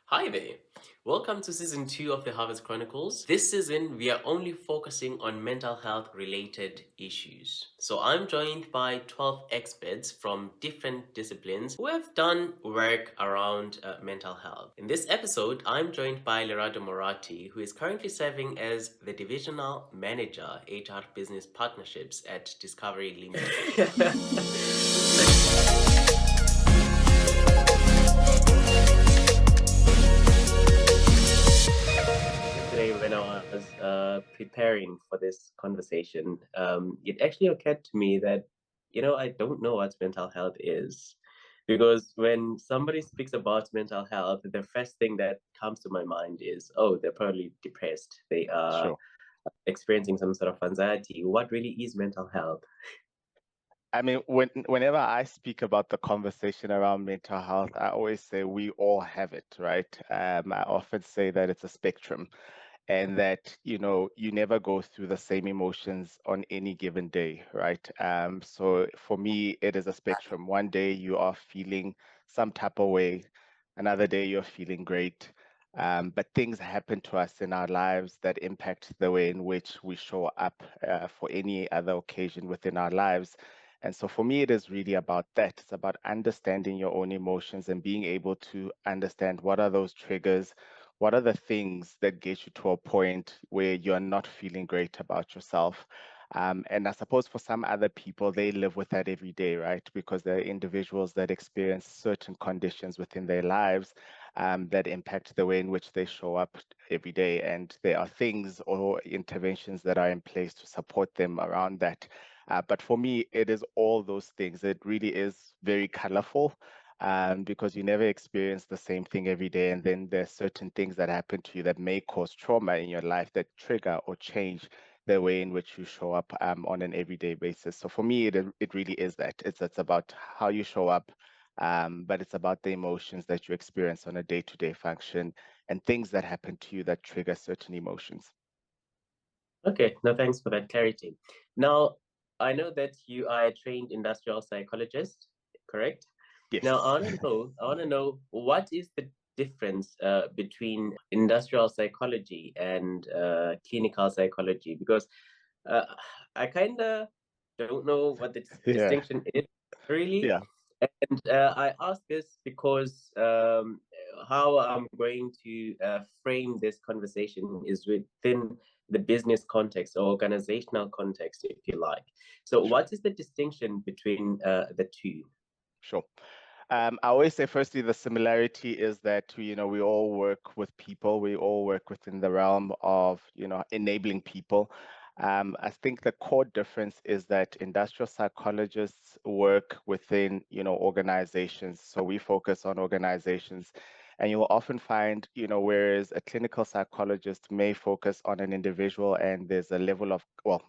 Hi there. Welcome to season 2 of the Harvest Chronicles. This season, we are only focusing on mental health related issues. So, I'm joined by 12 experts from different disciplines who have done work around mental health. In this episode, I'm joined by Lerado Morati, who is currently serving as the Divisional Manager, HR Business Partnerships at Discovery Limited. Yesterday, when I was preparing for this conversation, it actually occurred to me that, I don't know what mental health is. Because when somebody speaks about mental health, the first thing that comes to my mind is, oh, they're probably depressed. They are Sure. experiencing some sort of anxiety. What really is mental health? I mean, whenever I speak about the conversation around mental health, I always say we all have it, right? I often say that it's a spectrum and that, you never go through the same emotions on any given day, right? So for me, it is a spectrum. One day you are feeling some type of way, another day you're feeling great. But things happen to us in our lives that impact the way in which we show up for any other occasion within our lives. And so for me, it is really about that. It's about understanding your own emotions and being able to understand what are those triggers, what are the things that get you to a point where you're not feeling great about yourself. And I suppose for some other people, they live with that every day, right? Because they're individuals that experience certain conditions within their lives that impact the way in which they show up every day. And there are things or interventions that are in place to support them around that. But for me, it is all those things. It really is very colorful because you never experience the same thing every day. And then there's certain things that happen to you that may cause trauma in your life that trigger or change the way in which you show up on an everyday basis. So for me, it really is that. It's about how you show up, but it's about the emotions that you experience on a day-to-day function and things that happen to you that trigger certain emotions. Okay, no, thanks for that clarity. Now, I know that you are a trained industrial psychologist, correct? Now, Yes. I want to know what is the difference between industrial psychology and clinical psychology? Because uh, I kind of don't know what the Yeah. distinction is really. Yeah. And I ask this because how I'm going to frame this conversation is within the business context or organizational context, if you like. So, Sure. what is the distinction between the two? Sure. I always say, firstly, the similarity is that we all work with people. We all work within the realm of enabling people. I think the core difference is that industrial psychologists work within organizations. So we focus on organizations, and you'll often find whereas a clinical psychologist may focus on an individual, and there's a level of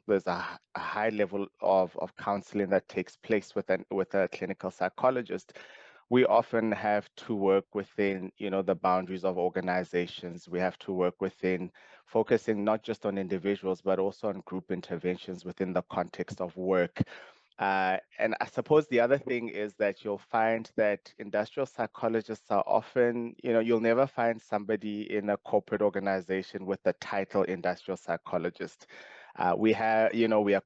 there's a high level of counseling that takes place with a clinical psychologist. We often have to work within, the boundaries of organizations. We have to work within focusing not just on individuals, but also on group interventions within the context of work. And I suppose the other thing is that you'll find that industrial psychologists are often, you'll never find somebody in a corporate organization with the title industrial psychologist. We are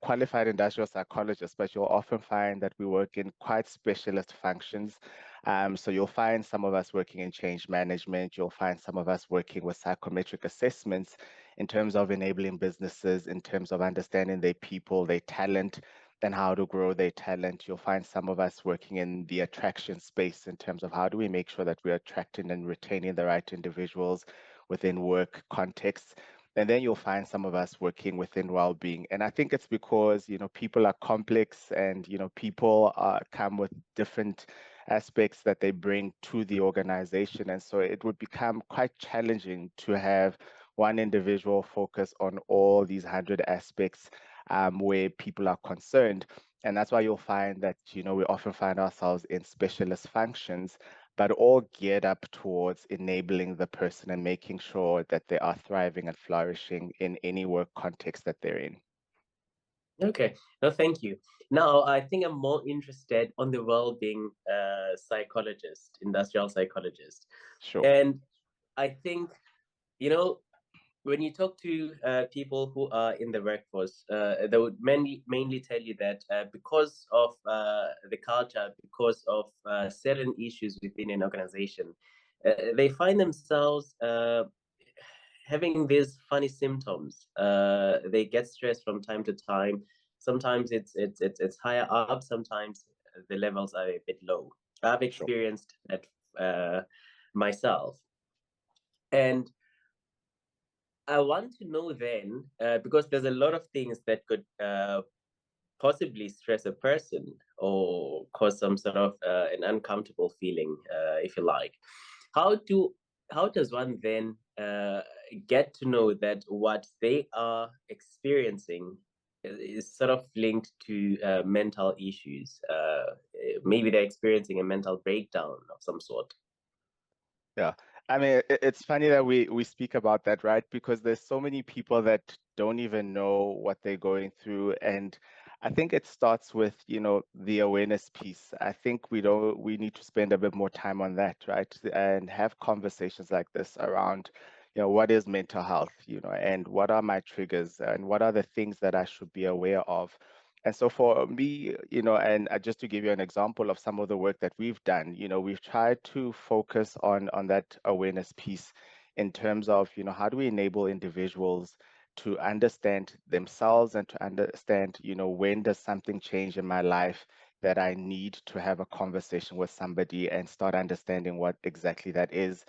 qualified industrial psychologists, but you'll often find that we work in quite specialist functions. So you'll find some of us working in change management. You'll find some of us working with psychometric assessments in terms of enabling businesses, in terms of understanding their people, their talent, and how to grow their talent. You'll find some of us working in the attraction space in terms of how do we make sure that we're attracting and retaining the right individuals within work contexts. And then you'll find some of us working within well-being. And I think it's because, people are complex and, people come with different aspects that they bring to the organization. And so it would become quite challenging to have one individual focus on all these 100 aspects where people are concerned. And that's why you'll find that, we often find ourselves in specialist functions, but all geared up towards enabling the person and making sure that they are thriving and flourishing in any work context that they're in. Okay, no, thank you. Now, I think I'm more interested on the well-being psychologist, industrial psychologist. Sure. And I think, you know, when you talk to people who are in the workforce, they would mainly tell you that because of the culture, because of certain issues within an organization, they find themselves having these funny symptoms. They get stressed from time to time. Sometimes it's higher up. Sometimes the levels are a bit low. I've Sure. experienced that myself, and I want to know then, because there's a lot of things that could possibly stress a person or cause some sort of an uncomfortable feeling, if you like. How do how does one then get to know that what they are experiencing is sort of linked to mental issues? Maybe they're experiencing a mental breakdown of some sort. Yeah. I mean, it's funny that we speak about that, right? Because there's so many people that don't even know what they're going through. And I think it starts with, the awareness piece. I think we need to spend a bit more time on that, right? And have conversations like this around, what is mental health, and what are my triggers and what are the things that I should be aware of. And so for me, and just to give you an example of some of the work that we've done, we've tried to focus on that awareness piece in terms of, how do we enable individuals to understand themselves and to understand, when does something change in my life that I need to have a conversation with somebody and start understanding what exactly that is.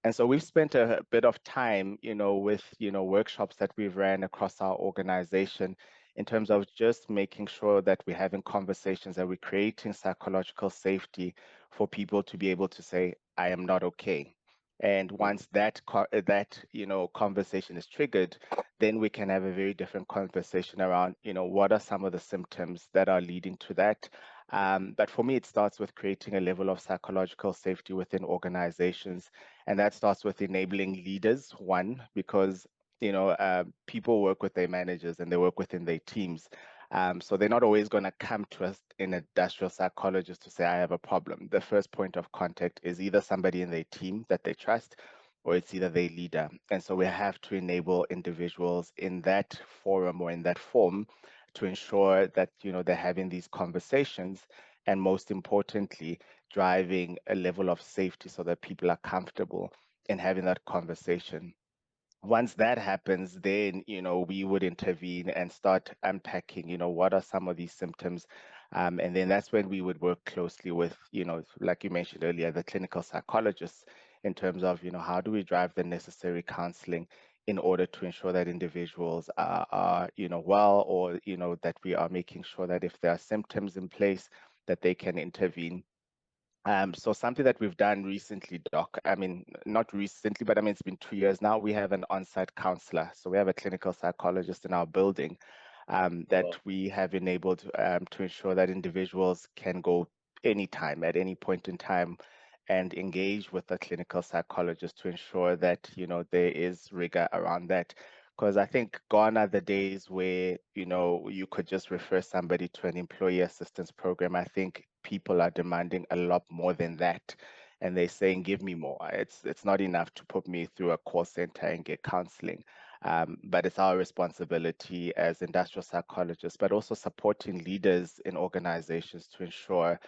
And so we've spent a bit of time, with, workshops that we've ran across our organization in terms of just making sure that we're having conversations, that we're creating psychological safety for people to be able to say, I am not okay. And once that conversation is triggered, then we can have a very different conversation around, what are some of the symptoms that are leading to that. But for me, it starts with creating a level of psychological safety within organizations, and that starts with enabling leaders, one, because people work with their managers and they work within their teams. So they're not always going to come to us in industrial psychologist to say, I have a problem. The first point of contact is either somebody in their team that they trust, or it's either their leader. And so we have to enable individuals in that forum or in that form to ensure that, they're having these conversations. And most importantly, driving a level of safety so that people are comfortable in having that conversation. Once that happens, then, we would intervene and start unpacking, what are some of these symptoms. And then that's when we would work closely with, like you mentioned earlier, the clinical psychologists in terms of, how do we drive the necessary counseling in order to ensure that individuals are well, or, that we are making sure that if there are symptoms in place, that they can intervene. So something that we've done recently, Doc, I mean, not recently, but I mean, it's been 2 years now. We have an on-site counselor. So we have a clinical psychologist in our building that Well, we have enabled to ensure that individuals can go anytime, at any point in time, and engage with a clinical psychologist to ensure that, there is rigor around that. Because I think gone are the days where, you could just refer somebody to an employee assistance program. I think people are demanding a lot more than that. And they're saying, give me more. It's not enough to put me through a call center and get counseling. But it's our responsibility as industrial psychologists, but also supporting leaders in organizations to ensure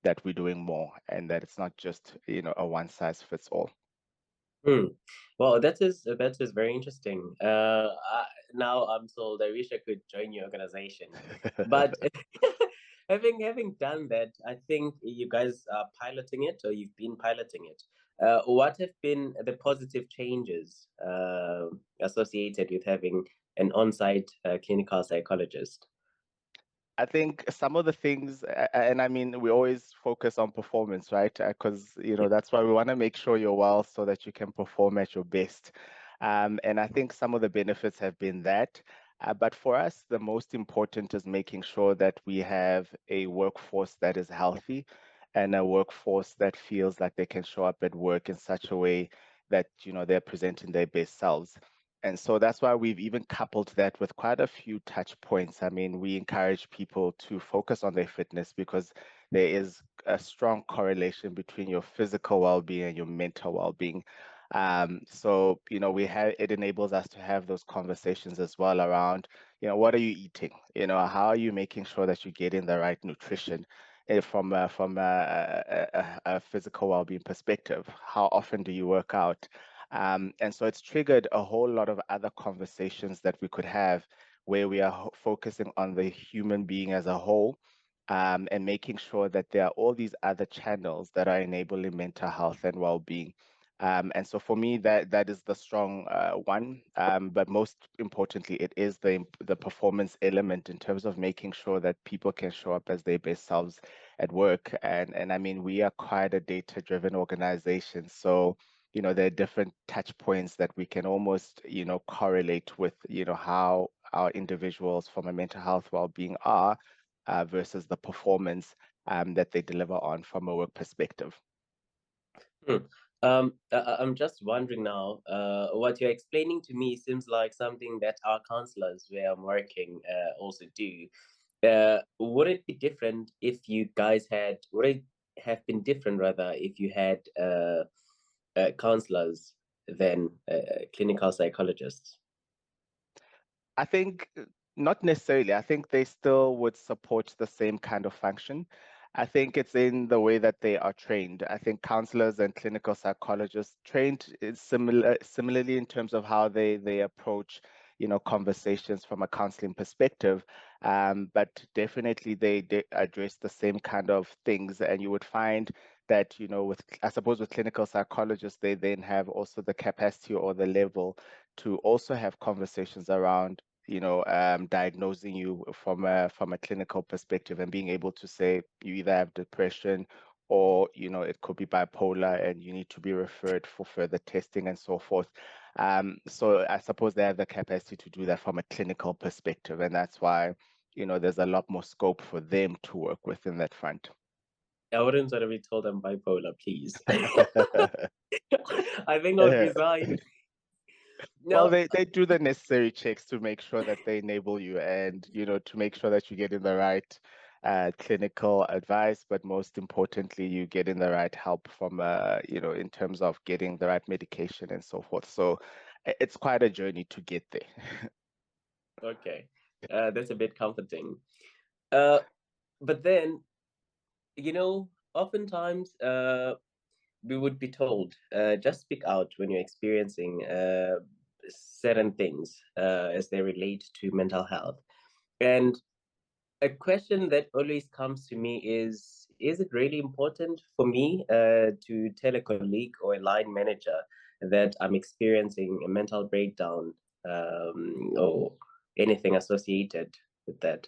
that we're doing more and that it's not just, a one size fits all. hmm. Well, that is very interesting. Now I'm told I wish I could join your organization, but having done that, I think you guys are piloting it, or you've been piloting it. What have been the positive changes associated with having an on-site clinical psychologist? I think some of the things, and I mean, we always focus on performance, right? Because, Yeah. that's why we want to make sure you're well so that you can perform at your best. And I think some of the benefits have been that. But for us, the most important is making sure that we have a workforce that is healthy and a workforce that feels like they can show up at work in such a way that, they're presenting their best selves. And so that's why we've even coupled that with quite a few touch points. I mean, we encourage people to focus on their fitness because there is a strong correlation between your physical well being and your mental well being. So, we have it enables us to have those conversations as well around, what are you eating? How are you making sure that you're getting the right nutrition from a physical well-being perspective? How often do you work out? And so it's triggered a whole lot of other conversations that we could have where we are focusing on the human being as a whole, and making sure that there are all these other channels that are enabling mental health and well-being. And so for me, that is the strong one. But most importantly, it is the performance element in terms of making sure that people can show up as their best selves at work. And I mean, we are quite a data-driven organization, so there are different touch points that we can almost correlate with how our individuals from a mental health well-being are, versus the performance that they deliver on from a work perspective. Hmm. I'm just wondering now, what you're explaining to me seems like something that our counselors where I'm working also do. Would it be different if you guys had, would it have been different rather if you had counselors than clinical psychologists? I think not necessarily. I think they still would support the same kind of function. I think it's in the way that they are trained. I think counselors and clinical psychologists trained is similarly in terms of how they approach, conversations from a counseling perspective. But definitely they address the same kind of things, and you would find that, I suppose with clinical psychologists, they then have also the capacity or the level to also have conversations around diagnosing you from a clinical perspective and being able to say you either have depression or it could be bipolar and you need to be referred for further testing and so forth. So I suppose they have the capacity to do that from a clinical perspective, and that's why there's a lot more scope for them to work within that front. I wouldn't want to be told I'm bipolar, please. I think I'll resign. Well, No, they do the necessary checks to make sure that they enable you and, to make sure that you get in the right clinical advice, but most importantly, you get in the right help from, in terms of getting the right medication and so forth. So it's quite a journey to get there. okay. That's a bit comforting. Uh, but then, oftentimes we would be told, just speak out when you're experiencing certain things as they relate to mental health. And a question that always comes to me is it really important for me to tell a colleague or a line manager that I'm experiencing a mental breakdown or anything associated with that?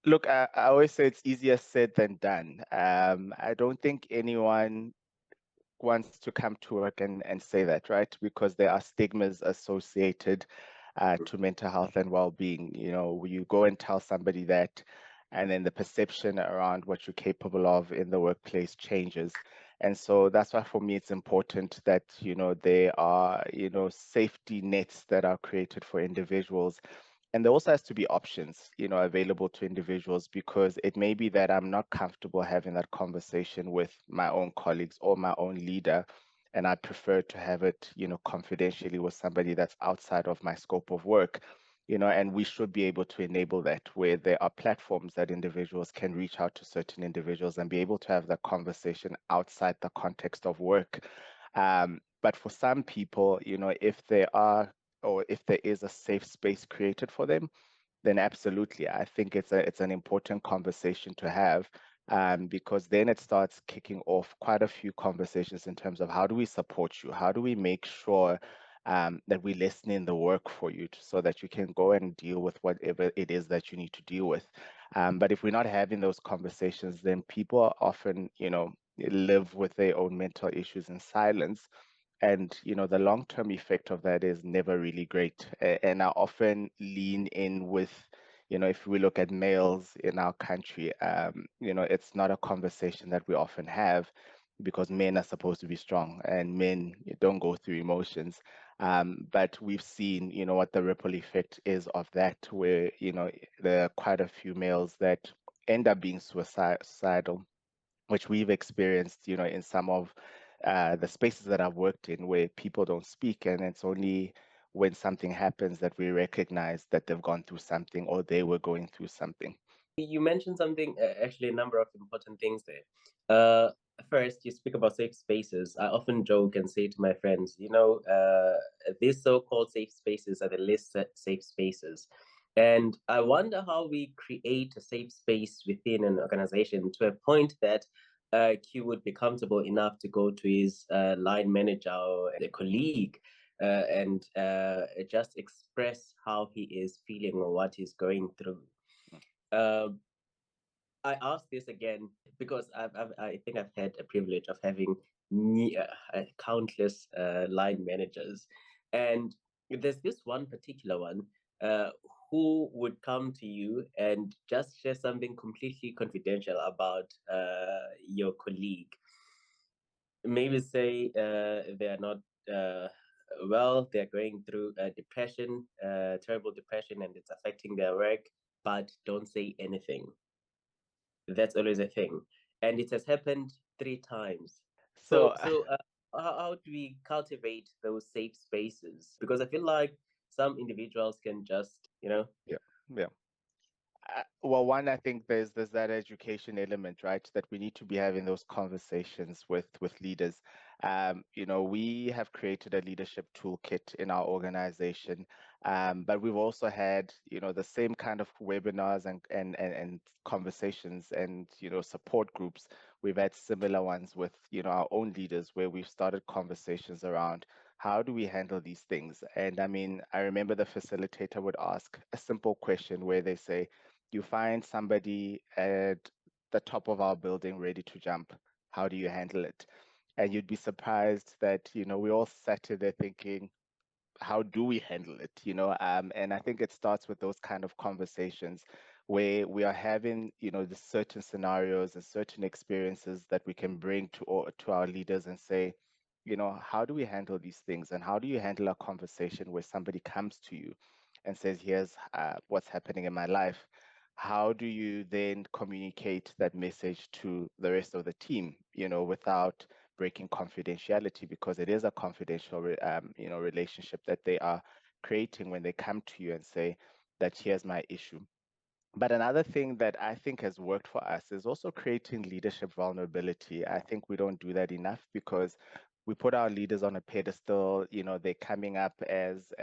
Look, I always say it's easier said than done. I don't think anyone wants to come to work and say that, right? Because there are stigmas associated to mental health and well-being. You go and tell somebody that, and then the perception around what you're capable of in the workplace changes. And so that's why for me it's important that, there are, safety nets that are created for individuals, and there also has to be options, available to individuals, because it may be that I'm not comfortable having that conversation with my own colleagues or my own leader, and I prefer to have it, confidentially with somebody that's outside of my scope of work. And we should be able to enable that, where there are platforms that individuals can reach out to certain individuals and be able to have that conversation outside the context of work. But for some people, if there are, or if there is a safe space created for them, then absolutely, I think it's an important conversation to have, because then it starts kicking off quite a few conversations in terms of how do we support you, how do we make sure that we lessen in the work for you so that you can go and deal with whatever it is that you need to deal with. But if we're not having those conversations, then people are often, live with their own mental issues in silence, and the long-term effect of that is never really great. And I often lean in with, if we look at males in our country, it's not a conversation that we often have, because men are supposed to be strong and men don't go through emotions. But we've seen, what the ripple effect is of that, where there are quite a few males that end up being suicidal, which we've experienced, in some of the spaces that I've worked in where people don't speak, and it's only when something happens that we recognize that they've gone through something or they were going through something. You mentioned something, actually, a number of important things there. Uh, First, you speak about safe spaces. I often joke and say to my friends, these so called safe spaces are the least safe spaces. And I wonder how we create a safe space within an organization to a point that Q would be comfortable enough to go to his line manager or a colleague and just express how he is feeling or what he's going through. Uh, I ask this again because I think I've had a privilege of having countless line managers, and there's this one particular one uh, who would come to you and just share something completely confidential about your colleague. Maybe say they are not well, they're going through depression, terrible depression, and it's affecting their work, but don't say anything. That's always a thing, and it has happened 3 times. So, How do we cultivate those safe spaces? Because I feel like some individuals can just, yeah, yeah. Well, one, I think there's that education element, right? That we need to be having those conversations with leaders. We have created a leadership toolkit in our organization, but we've also had, the same kind of webinars and conversations and support groups. We've had similar ones with our own leaders where we've started conversations around how do we handle these things. And I mean, I remember the facilitator would ask a simple question where they say, you find somebody at the top of our building ready to jump. How do you handle it? And you'd be surprised that, we all sat there thinking, how do we handle it? And I think it starts with those kind of conversations where we are having, the certain scenarios and certain experiences that we can bring to our leaders and say, how do we handle these things? And how do you handle a conversation where somebody comes to you and says, here's what's happening in my life? How do you then communicate that message to the rest of the team, without breaking confidentiality, because it is a confidential, relationship that they are creating when they come to you and say that here's my issue. But another thing that I think has worked for us is also creating leadership vulnerability. I think we don't do that enough because we put our leaders on a pedestal. They're coming up as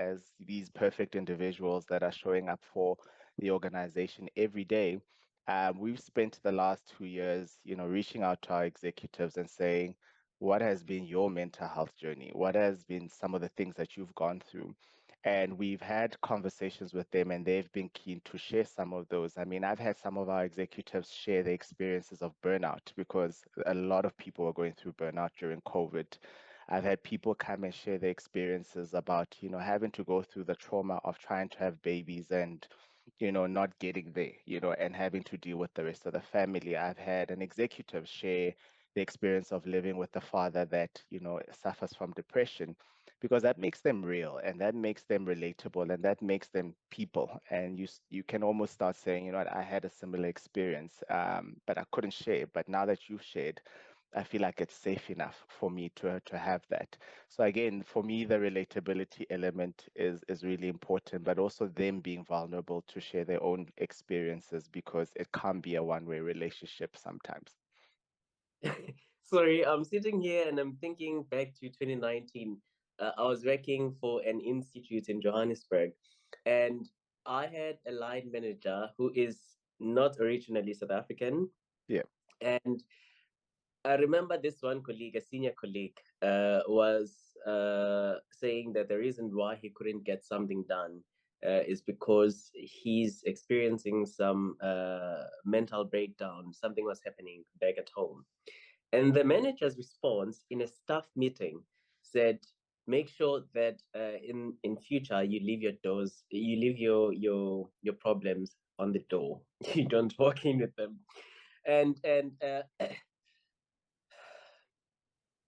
these perfect individuals that are showing up for the organization every day. We've spent the last 2 years, reaching out to our executives and saying, what has been your mental health journey? What has been some of the things that you've gone through? And we've had conversations with them, and they've been keen to share some of those. I mean, I've had some of our executives share the experiences of burnout because a lot of people were going through burnout during COVID. I've had people come and share their experiences about, having to go through the trauma of trying to have babies and, not getting there, and having to deal with the rest of the family. I've had an executive share the experience of living with a father that, suffers from depression, because that makes them real and that makes them relatable and that makes them people. And you can almost start saying, what, I had a similar experience, but I couldn't share. But now that you've shared, I feel like it's safe enough for me to have that. So again, for me, the relatability element is really important, but also them being vulnerable to share their own experiences, because it can't be a one-way relationship sometimes. Sorry, I'm sitting here and I'm thinking back to 2019. I was working for an institute in Johannesburg, and I had a line manager who is not originally South African. Yeah. And I remember this one colleague, a senior colleague, was saying that the reason why he couldn't get something done is because he's experiencing some mental breakdown. Something was happening back at home. And the manager's response in a staff meeting said, "Make sure that in future you leave your doors, you leave your problems on the door. You don't walk in with them." And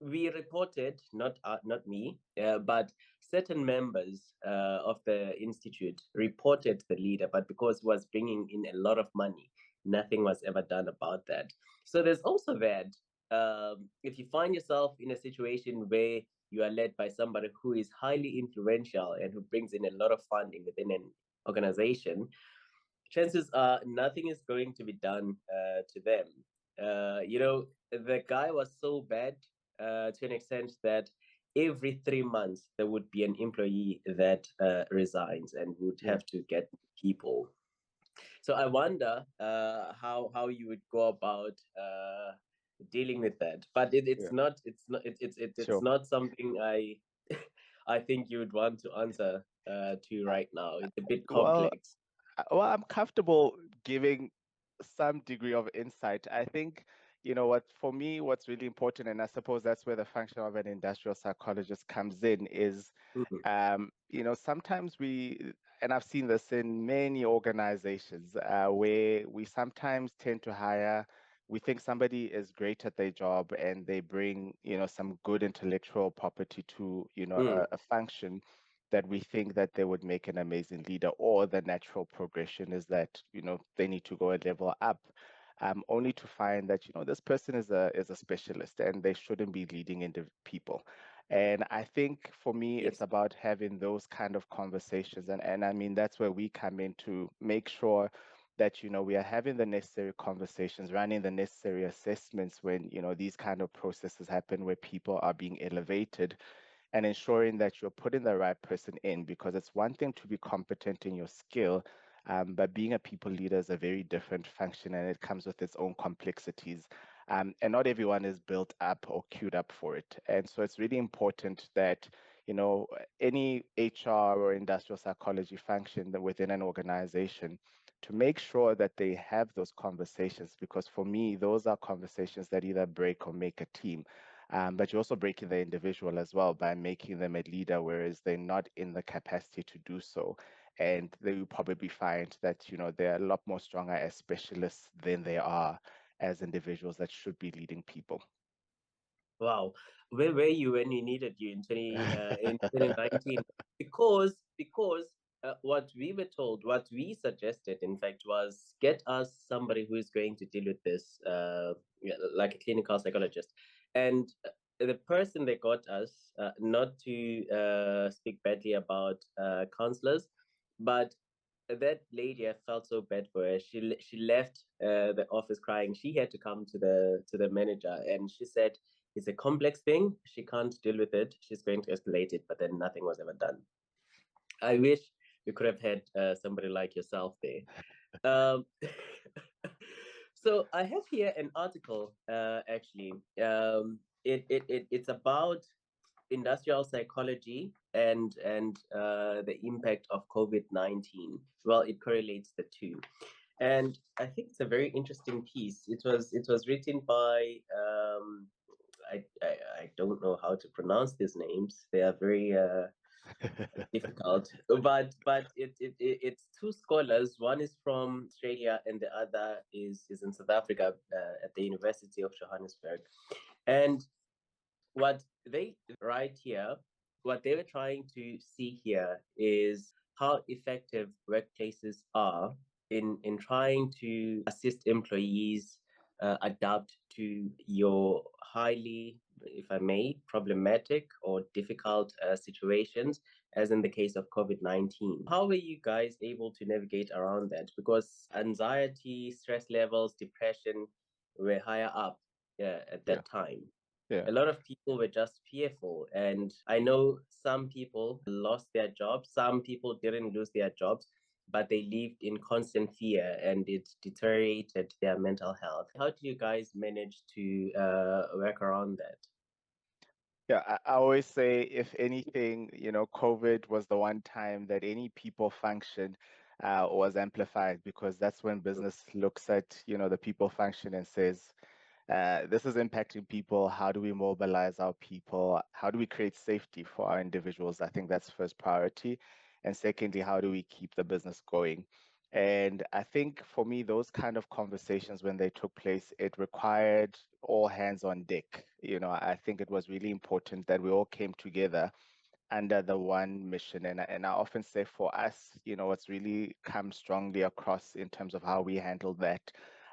we reported, not me, but certain members of the institute reported the leader, but because it was bringing in a lot of money, nothing was ever done about that. So there's also that. if you find yourself in a situation where you are led by somebody who is highly influential and who brings in a lot of funding within an organization, chances are nothing is going to be done to them. The guy was so bad to an extent that every 3 months there would be an employee that resigns and would Yeah, have to get people. So I wonder how you would go about dealing with that. But yeah, it's sure. not something I think you would want to answer to right now. It's a bit Well, complex. I'm comfortable giving some degree of insight. I think, what for me, what's really important, and I suppose that's where the function of an industrial psychologist comes in, is, Mhm. sometimes and I've seen this in many organizations, where we sometimes tend to hire, we think somebody is great at their job and they bring, some good intellectual property to, Mm. a function that we think that they would make an amazing leader, or the natural progression is that, they need to go a level up, only to find that, this person is a specialist and they shouldn't be leading into people. And I think for me, it's Yes. about having those kind of conversations. And I mean, that's where we come in to make sure that, we are having the necessary conversations, running the necessary assessments when, these kind of processes happen where people are being elevated, and ensuring that you're putting the right person in, because it's one thing to be competent in your skill, but being a people leader is a very different function and it comes with its own complexities. And not everyone is built up or queued up for it. And so it's really important that, you know, any HR or industrial psychology function within an organization, to make sure that they have those conversations, because for me, those are conversations that either break or make a team. But you're also breaking the individual as well by making them a leader, whereas they're not in the capacity to do so. And they will probably find that, they're a lot more stronger as specialists than they are as individuals that should be leading people. Wow. Where were you when we needed you in 2019? Because what we were told, what we suggested, in fact, was get us somebody who is going to deal with this, yeah, like a clinical psychologist. And the person they got us, not to speak badly about counselors, but that lady, I felt so bad for her. She left the office crying. She had to come to the manager, and she said it's a complex thing. She can't deal with it. She's going to escalate it, but then nothing was ever done. I wish we could have had somebody like yourself there. Um, so I have here an article. Actually, it's about industrial psychology and the impact of COVID-19. Well, it correlates the two, and I think it's a very interesting piece. It was written by I don't know how to pronounce these names. They are very difficult, but it's two scholars. One is from Australia and the other is in South Africa at the University of Johannesburg, and what they write here, what they were trying to see here is how effective workplaces are in trying to assist employees adapt to your highly, if I may, problematic or difficult situations, as in the case of COVID-19. How were you guys able to navigate around that? Because anxiety, stress levels, depression were higher up at Yeah, that time. yeah. A lot of people were just fearful. And I know some people lost their jobs, some people didn't lose their jobs, but they lived in constant fear and it deteriorated their mental health. How do you guys manage to work around that? Yeah, I always say, if anything, COVID was the one time that any people function was amplified, because that's when business looks at, the people function and says, this is impacting people. How do we mobilize our people? How do we create safety for our individuals? I think that's first priority. And secondly, how do we keep the business going? And I think for me, those kind of conversations, when they took place, it required all hands on deck. I think it was really important that we all came together under the one mission. And I often say, for us, what's really come strongly across in terms of how we handled that,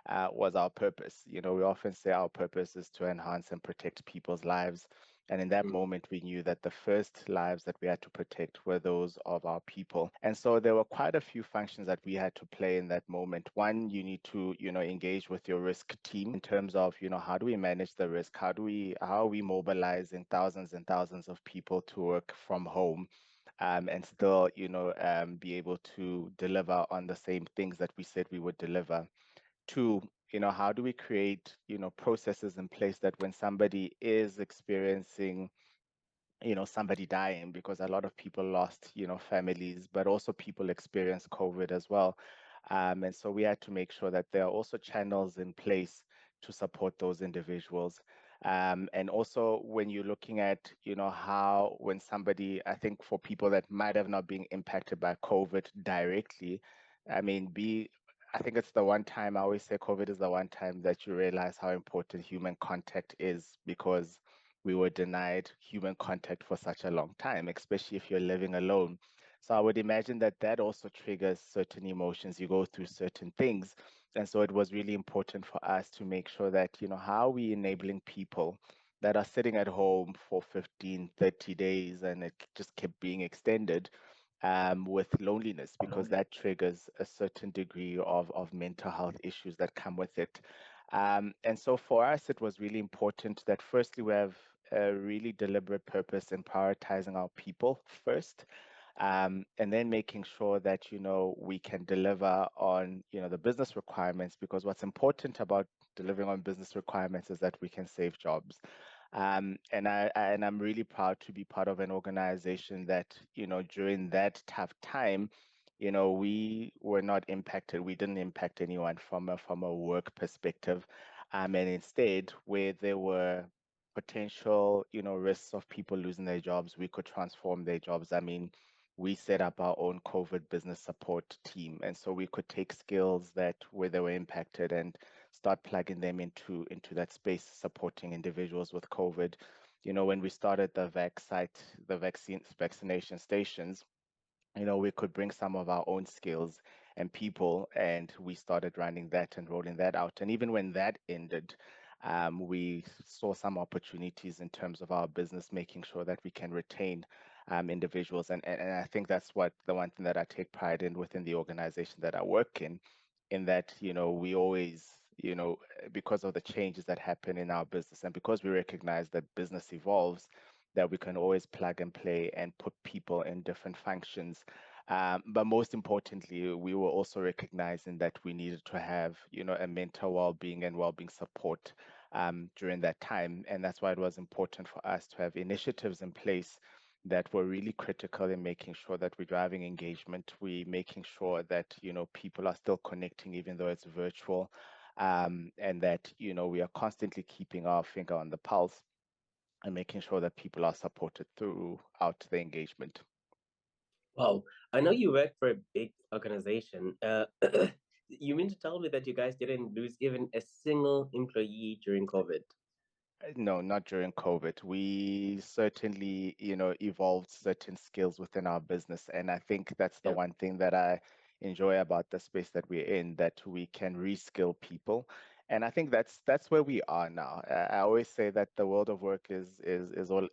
was our purpose. We often say our purpose is to enhance and protect people's lives. And in that Mm. moment, we knew that the first lives that we had to protect were those of our people. And so there were quite a few functions that we had to play in that moment. One, you need to, engage with your risk team in terms of, how do we manage the risk? How are we mobilizing thousands and thousands of people to work from home? And still, be able to deliver on the same things that we said we would deliver. Two, how do we create, processes in place that when somebody is experiencing somebody dying, because a lot of people lost, families, but also people experience COVID as well. And so we had to make sure that there are also channels in place to support those individuals. And also when you're looking at, how when somebody, I think for people that might have not been impacted by COVID directly, I mean, I think it's the one time I always say COVID is the one time that you realize how important human contact is, because we were denied human contact for such a long time, especially if you're living alone. So I would imagine that that also triggers certain emotions. You go through certain things. And so it was really important for us to make sure that, how are we enabling people that are sitting at home for 15, 30 days and it just kept being extended, with loneliness, because that triggers a certain degree of mental health issues that come with it. And so for us, it was really important that firstly, we have a really deliberate purpose in prioritizing our people first, and then making sure that, we can deliver on, the business requirements, because what's important about delivering on business requirements is that we can save jobs. And I'm really proud to be part of an organization that, during that tough time, we were not impacted. We didn't impact anyone from a work perspective. And instead, where there were potential, risks of people losing their jobs, we could transform their jobs. I mean, we set up our own COVID business support team. And so we could take skills that where they were impacted and start plugging them into that space, supporting individuals with COVID. When we started the vac site, the vaccination stations, we could bring some of our own skills and people, and we started running that and rolling that out. And even when that ended, we saw some opportunities in terms of our business, making sure that we can retain individuals. And I think that's what the one thing that I take pride in within the organization that I work in that, we always, because of the changes that happen in our business and because we recognize that business evolves, that we can always plug and play and put people in different functions. But most importantly, we were also recognizing that we needed to have, a mental well-being and well-being support during that time. And that's why it was important for us to have initiatives in place that were really critical in making sure that we're driving engagement. We're making sure that, people are still connecting even though it's virtual, and that, we are constantly keeping our finger on the pulse and making sure that people are supported throughout the engagement. Wow, I know you work for a big organization. You mean to tell me that you guys didn't lose even a single employee during COVID? No, not during COVID. We certainly, evolved certain skills within our business. And I think that's the Yeah. one thing that I enjoy about the space that we're in, that we can reskill people. And I think that's where we are now. I always say that the world of work is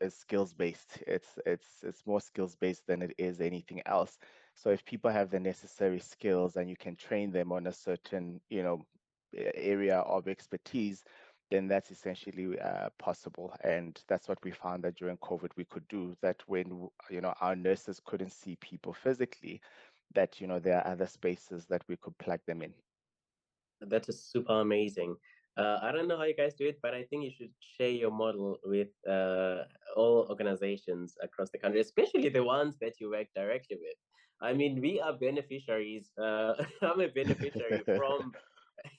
skills based. It's more skills based than it is anything else. So if people have the necessary skills and you can train them on a certain, area of expertise, then that's essentially possible. And that's what we found that during COVID we could do, that when, our nurses couldn't see people physically, that, there are other spaces that we could plug them in. That is super amazing. I don't know how you guys do it, but I think you should share your model with all organizations across the country, especially the ones that you work directly with. I mean, we are beneficiaries. I'm a beneficiary from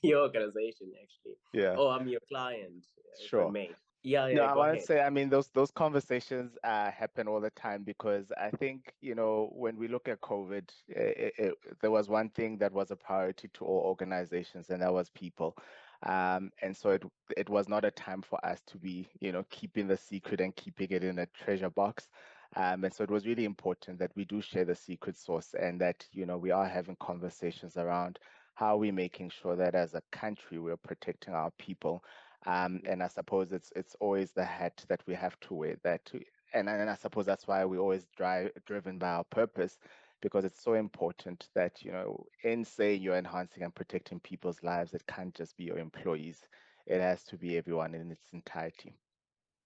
your organization, actually. Yeah, Oh, I'm your client, if I sure. may. Yeah, No, yeah, I go want to ahead. say, I mean, those conversations happen all the time, because I think, when we look at COVID, there was one thing that was a priority to all organizations, and that was people. And so it was not a time for us to be, keeping the secret and keeping it in a treasure box. And so it was really important that we do share the secret source, and that, we are having conversations around how are we making sure that as a country we're protecting our people? And I suppose it's always the hat that we have to wear. And I suppose that's why we always driven by our purpose, because it's so important that, in saying you're enhancing and protecting people's lives, it can't just be your employees. It has to be everyone in its entirety.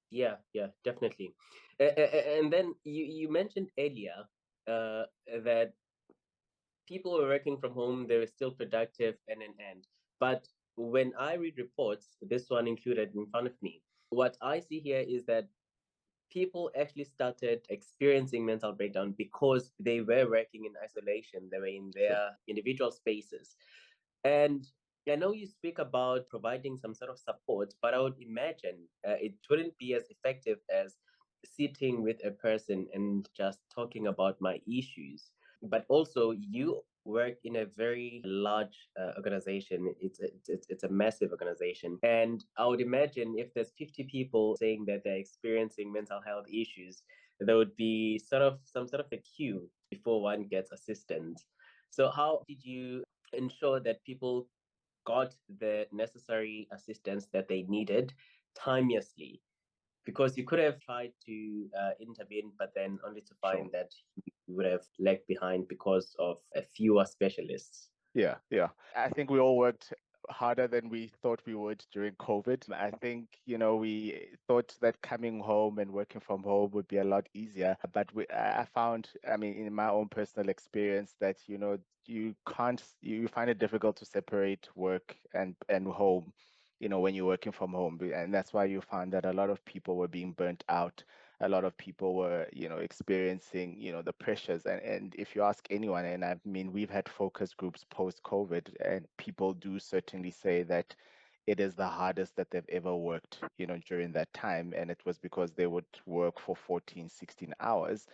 Yeah, yeah, definitely. And then you mentioned earlier that people were working from home, they were still productive and. But when I read reports, this one included in front of me, what I see here is that people actually started experiencing mental breakdown because they were working in isolation. They were in Sure. their individual spaces. And I know you speak about providing some sort of support, but I would imagine it wouldn't be as effective as sitting with a person and just talking about my issues. But also, you work in a very large organization. It's a massive organization, and I would imagine if there's 50 people saying that they're experiencing mental health issues, there would be sort of some sort of a queue before one gets assistance. So how did you ensure that people got the necessary assistance that they needed timeously? Because you could have tried to intervene, but then only to Sure. find that you would have lagged behind because of a fewer specialists. Yeah, yeah. I think we all worked harder than we thought we would during COVID. I think, we thought that coming home and working from home would be a lot easier. But I found, I mean, in my own personal experience, that, you can't, you find it difficult to separate work and home, when you're working from home. And that's why you found that a lot of people were being burnt out. A lot of people were, experiencing, the pressures. And if you ask anyone, and I mean, we've had focus groups post COVID, and people do certainly say that it is the hardest that they've ever worked, during that time. And it was because they would work for 14, 16 hours.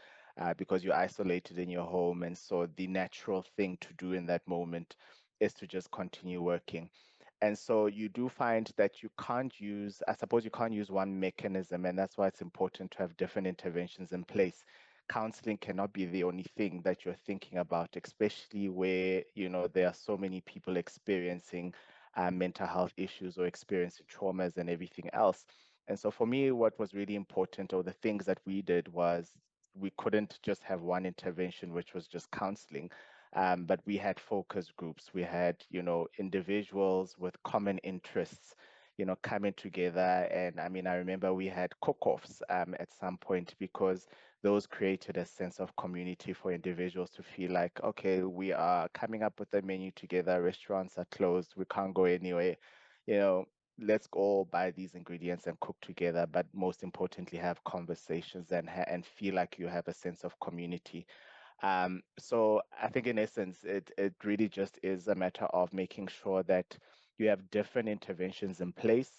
Because you're isolated in your home. And so the natural thing to do in that moment is to just continue working. And so you do find that I suppose you can't use one mechanism, and that's why it's important to have different interventions in place. Counseling cannot be the only thing that you're thinking about, especially where, there are so many people experiencing mental health issues or experiencing traumas and everything else. And so for me, what was really important, or the things that we did, was we couldn't just have one intervention, which was just counseling. But we had focus groups. We had, individuals with common interests, coming together. And I mean, I remember we had cook-offs at some point, because those created a sense of community for individuals to feel like, okay, we are coming up with a menu together. Restaurants are closed. We can't go anywhere. You know, let's go buy these ingredients and cook together. But most importantly, have conversations and feel like you have a sense of community. So I think in essence, it really just is a matter of making sure that you have different interventions in place,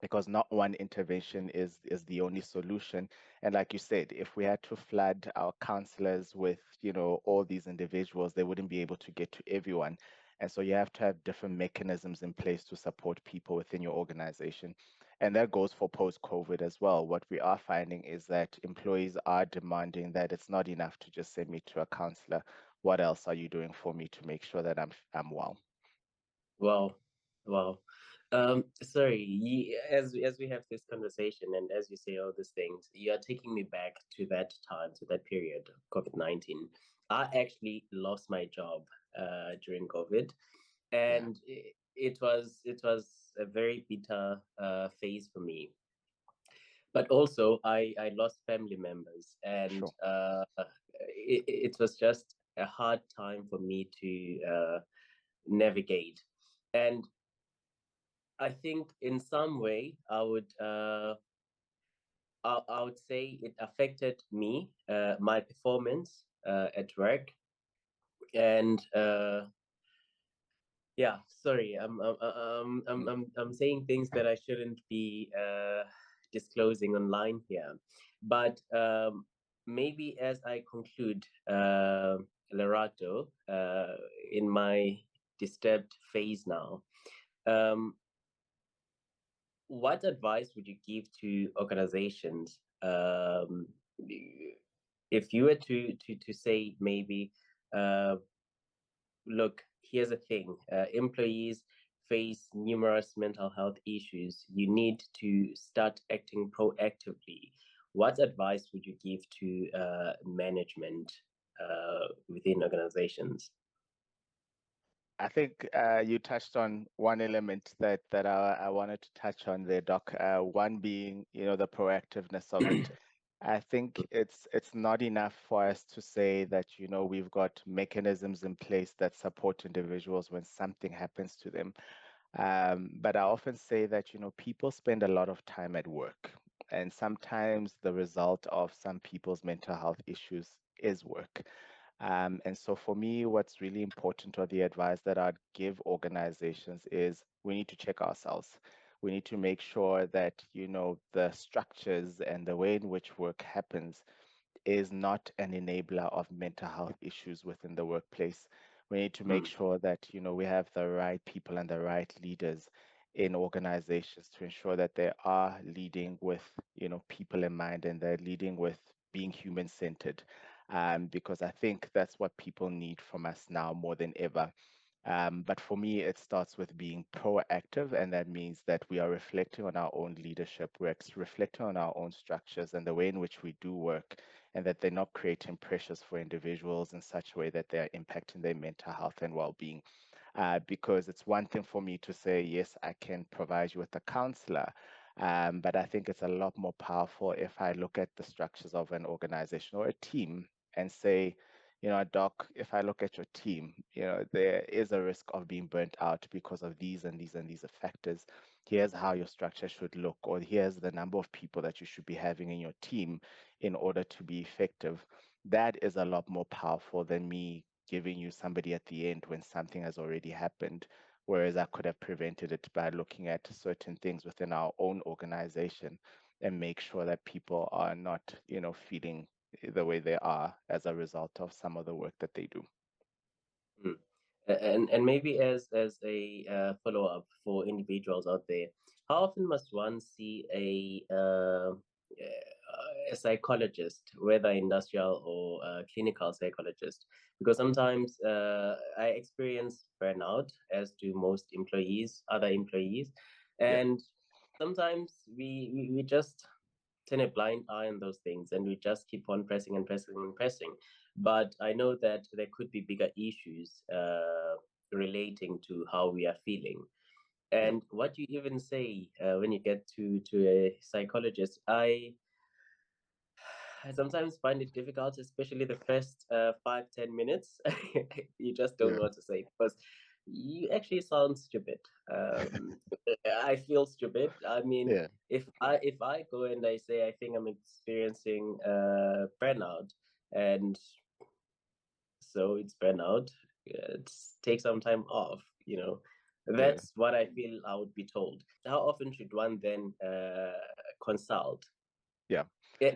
because not one intervention is the only solution. And like you said, if we had to flood our counselors with, all these individuals, they wouldn't be able to get to everyone. And so you have to have different mechanisms in place to support people within your organization. And that goes for post-COVID as well. What we are finding is that employees are demanding that it's not enough to just send me to a counselor. What else are you doing for me to make sure that I'm well? Wow, wow. Sorry, as we have this conversation and as you say all these things, you are taking me back to that time, to that period, COVID-19. I actually lost my job during COVID, Yeah, and it was a very bitter phase for me. But also, I lost family members, and sure. it was just a hard time for me to navigate. And I think in some way I would say it affected me, my performance at work, and yeah. Sorry, I'm saying things that I shouldn't be disclosing online here, but maybe as I conclude, Lerato, in my disturbed phase now. Um, what advice would you give to organizations if you were to say maybe uh, look, here's the thing, employees face numerous mental health issues. You need to start acting proactively. What advice would you give to management within organizations? I think you touched on one element that I wanted to touch on there, Doc. One being, the proactiveness of it. I think it's not enough for us to say that, we've got mechanisms in place that support individuals when something happens to them. But I often say that, people spend a lot of time at work, and sometimes the result of some people's mental health issues is work. And so for me, what's really important, or the advice that I'd give organizations, is we need to check ourselves. We need to make sure that, the structures and the way in which work happens is not an enabler of mental health issues within the workplace. We need to make Mm, sure that, we have the right people and the right leaders in organizations to ensure that they are leading with, people in mind, and they're leading with being human centered. Because I think that's what people need from us now more than ever. But for me, it starts with being proactive, and that means that we are reflecting on our own leadership, we're reflecting on our own structures and the way in which we do work, and that they're not creating pressures for individuals in such a way that they are impacting their mental health and well-being. Because it's one thing for me to say, yes, I can provide you with a counselor, but I think it's a lot more powerful if I look at the structures of an organization or a team and say, Doc, if I look at your team, there is a risk of being burnt out because of these and these and these factors. Here's how your structure should look, or here's the number of people that you should be having in your team in order to be effective. That is a lot more powerful than me giving you somebody at the end when something has already happened. Whereas I could have prevented it by looking at certain things within our own organization and make sure that people are not, feeling the way they are as a result of some of the work that they do. mm. And maybe as a follow up for individuals out there, how often must one see a psychologist, whether industrial or clinical psychologist? Because sometimes I experience burnout, as do most employees, other employees, Yeah, and sometimes we just turn a blind eye on those things and we just keep on pressing and pressing and pressing. But I know that there could be bigger issues relating to how we are feeling. yeah, And what you even say when you get to a psychologist, I sometimes find it difficult, especially the first 5-10 minutes. You just don't yeah, know what to say because you actually sound stupid. Um, I feel stupid. I mean, yeah, if I go and I say I think I'm experiencing burnout, and so it's burnout, take some time off. yeah, That's what I feel I would be told. How often should one then consult? yeah.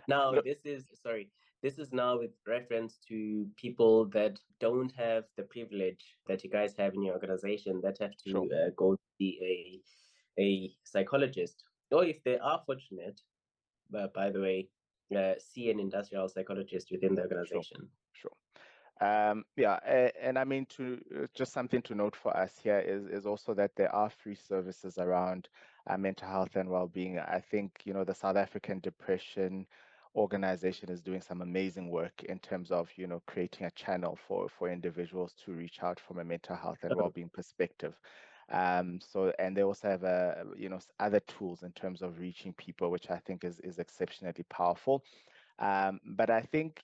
Now, Look, this is now with reference to people that don't have the privilege that you guys have in your organization, that have sure, to go see a psychologist, or if they are fortunate, by the way, see an industrial psychologist within the sure, organization. sure. Yeah, and I mean, to just something to note for us here is also that there are free services around mental health and well-being. I think, the South African Depression Organization is doing some amazing work in terms of, creating a channel for individuals to reach out from a mental health and well-being perspective. So, and they also have other tools in terms of reaching people, which I think is exceptionally powerful. But I think,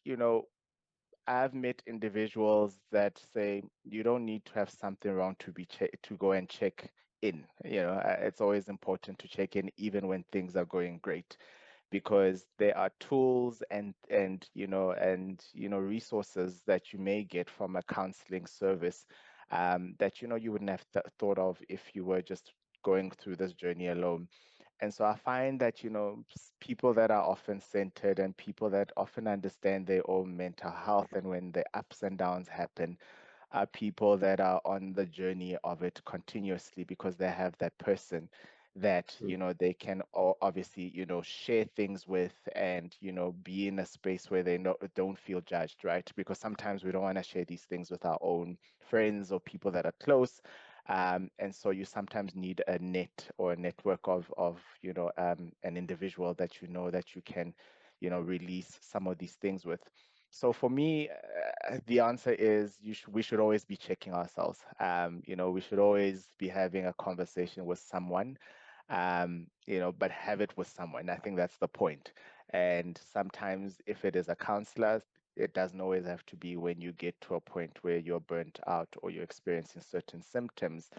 I've met individuals that say you don't need to have something wrong to to go and check in. It's always important to check in even when things are going great, because there are tools and resources that you may get from a counseling service that you wouldn't have thought of if you were just going through this journey alone. And so I find that, people that are often centered and people that often understand their own mental health and when the ups and downs happen are people that are on the journey of it continuously because they have that person. that, Mm. they can obviously, share things with, and, be in a space where they don't feel judged, right? Because sometimes we don't want to share these things with our own friends or people that are close. And so you sometimes need a net or a network of an individual that that you can, release some of these things with. So for me, the answer is we should always be checking ourselves. We should always be having a conversation with someone, but have it with someone. I think that's the point. And sometimes if it is a counselor, it doesn't always have to be when you get to a point where you're burnt out or you're experiencing certain symptoms,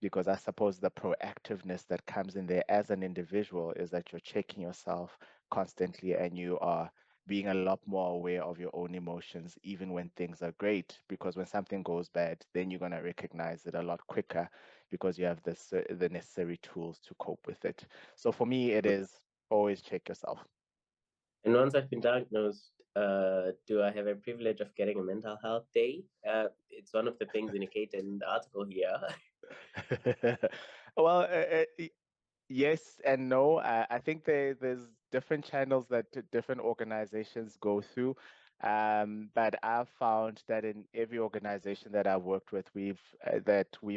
because I suppose the proactiveness that comes in there as an individual is that you're checking yourself constantly, and you are being a lot more aware of your own emotions, even when things are great. Because when something goes bad, then you're going to recognize it a lot quicker, because you have the necessary tools to cope with it. So for me, it is always check yourself. And once I've been diagnosed, do I have a privilege of getting a mental health day? It's one of the things indicated in the article here. Well, yes and no. I think there's different channels that different organizations go through. But I've found that in every organization that I've worked with, we've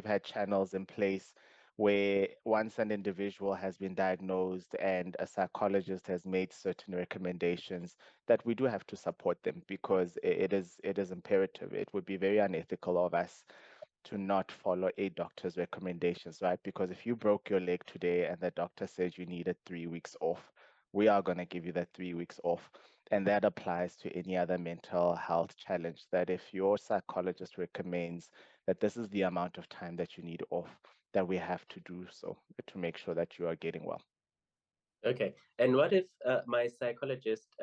had channels in place where once an individual has been diagnosed and a psychologist has made certain recommendations, that we do have to support them, because it is imperative. It would be very unethical of us to not follow a doctor's recommendations, right? Because if you broke your leg today and the doctor says you needed 3 weeks off, we are going to give you that 3 weeks off. And that applies to any other mental health challenge, that if your psychologist recommends that this is the amount of time that you need off, that we have to do so to make sure that you are getting well. Okay. And what if my psychologist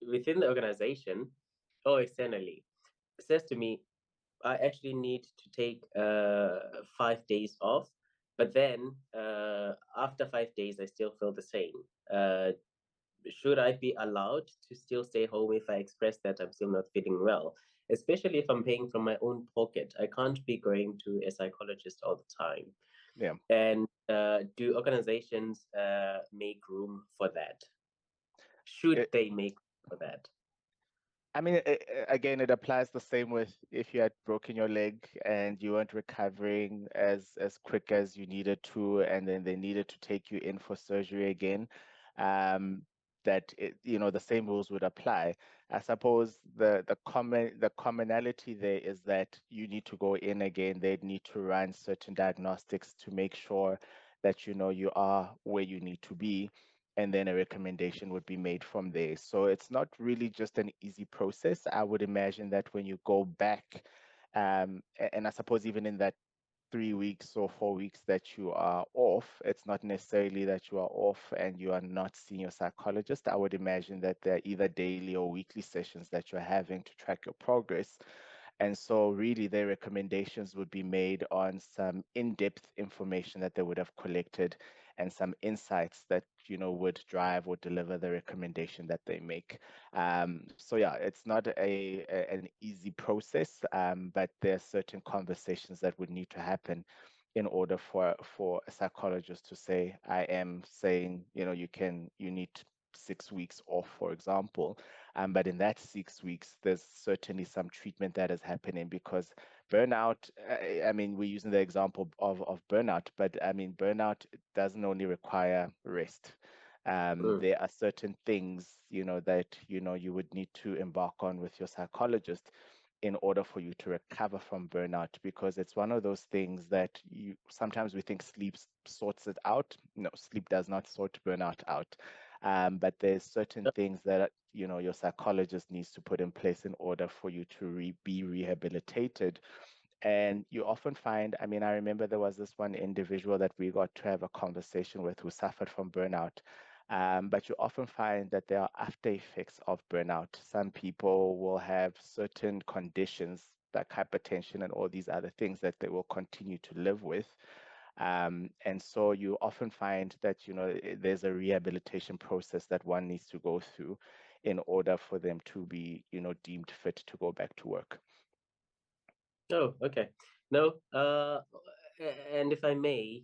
within the organization or externally says to me, I actually need to take 5 days off, but then after 5 days, I still feel the same. Uh, should I be allowed to still stay home if I express that I'm still not feeling well? Especially if I'm paying from my own pocket. I can't be going to a psychologist all the time. Yeah. And do organizations make room for that? Should they make room for that? I mean, again, it applies the same with if you had broken your leg and you weren't recovering as quick as you needed to, and then they needed to take you in for surgery again. Um, the same rules would apply. I suppose the commonality there is that you need to go in again. They need to run certain diagnostics to make sure that you are where you need to be, and then a recommendation would be made from there. So it's not really just an easy process. I would imagine that when you go back, and I suppose even in that 3 weeks or 4 weeks that you are off, it's not necessarily that you are off and you are not seeing your psychologist. I would imagine that there are either daily or weekly sessions that you're having to track your progress. And so, really, their recommendations would be made on some in depth information that they would have collected, and some insights that, would drive or deliver the recommendation that they make. So, yeah, it's not an easy process, but there are certain conversations that would need to happen in order for a psychologist to say, I am saying, you need 6 weeks off, for example. But in that 6 weeks, there's certainly some treatment that is happening, because burnout, I mean, we're using the example of burnout, but I mean, burnout doesn't only require rest. Mm. There are certain things, that, you would need to embark on with your psychologist in order for you to recover from burnout, because it's one of those things that you sometimes we think sleep sorts it out. No, sleep does not sort burnout out. But there's certain things that your psychologist needs to put in place in order for you to be rehabilitated. And you often find, I mean, I remember there was this one individual that we got to have a conversation with who suffered from burnout. But you often find that there are after effects of burnout. Some people will have certain conditions like hypertension and all these other things that they will continue to live with. And so you often find that, there's a rehabilitation process that one needs to go through in order for them to be, deemed fit to go back to work. Oh, okay. No, And if I may,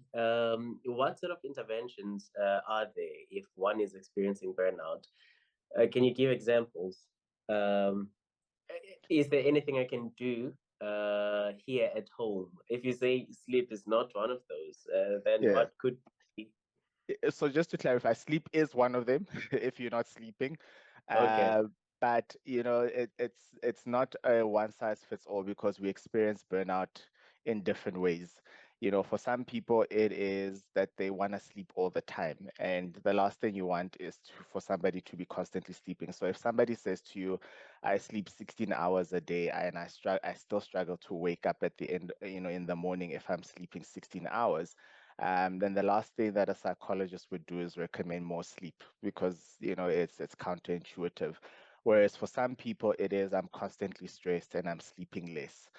what sort of interventions are there if one is experiencing burnout? Can you give examples? Um, is there anything I can do here at home? If you say sleep is not one of those, then Yeah. what could be? So just to clarify, sleep is one of them if you're not sleeping. Okay. Uh, but it's not a one size fits all because we experience burnout in different ways. For some people, it is that they want to sleep all the time, and the last thing you want is for somebody to be constantly sleeping. So if somebody says to you, "I sleep 16 hours a day, and I still struggle to wake up at the end, in the morning if I'm sleeping 16 hours." Then the last thing that a psychologist would do is recommend more sleep because it's counterintuitive. Whereas for some people it is I'm constantly stressed and I'm sleeping less.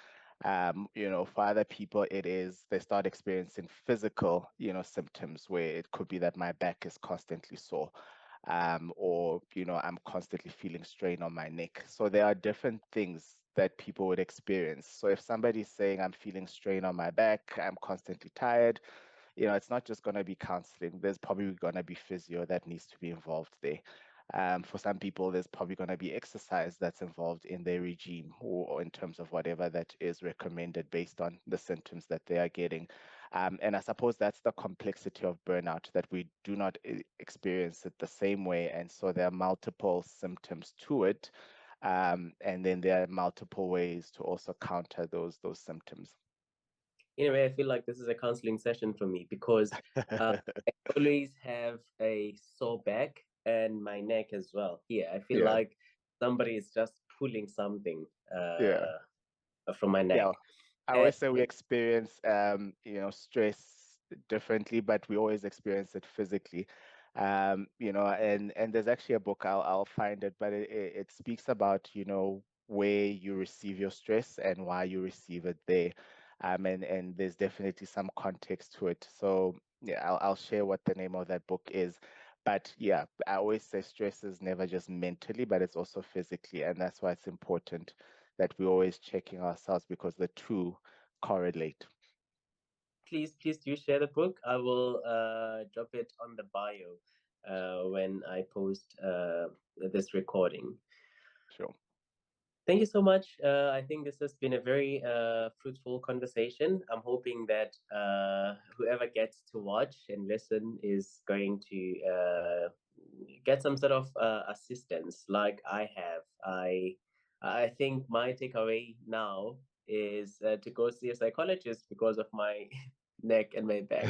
For other people it is they start experiencing physical, symptoms where it could be that my back is constantly sore. Or I'm constantly feeling strain on my neck. So there are different things that people would experience. So if somebody's saying I'm feeling strain on my back, I'm constantly tired, it's not just going to be counseling. There's probably going to be physio that needs to be involved there. For some people, there's probably going to be exercise that's involved in their regime or in terms of whatever that is recommended based on the symptoms that they are getting. And I suppose that's the complexity of burnout, that we do not experience it the same way. And so there are multiple symptoms to it. And then there are multiple ways to also counter those symptoms. In a way, I feel like this is a counseling session for me because uh, I always have a sore back and my neck as well. Here, I feel Yeah, like somebody is just pulling something yeah. from my Yeah, neck. I And always say we experience, stress differently, but we always experience it physically. And there's actually a book, I'll find it, but it speaks about, where you receive your stress and why you receive it there. And there's definitely some context to it. So yeah, I'll share what the name of that book is. But yeah, I always say stress is never just mentally, but it's also physically, and that's why it's important that we're always checking ourselves because the two correlate. please do share the book. I will drop it on the bio when I post this recording. Sure. Thank you so much. I think this has been a very fruitful conversation. I'm hoping that whoever gets to watch and listen is going to get some sort of assistance, like I have. I think my takeaway now is to go see a psychologist because of my neck and my back.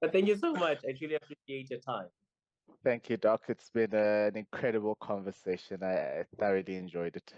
But thank you so much. I truly appreciate your time. Thank you, Doc. It's been an incredible conversation. I thoroughly enjoyed it.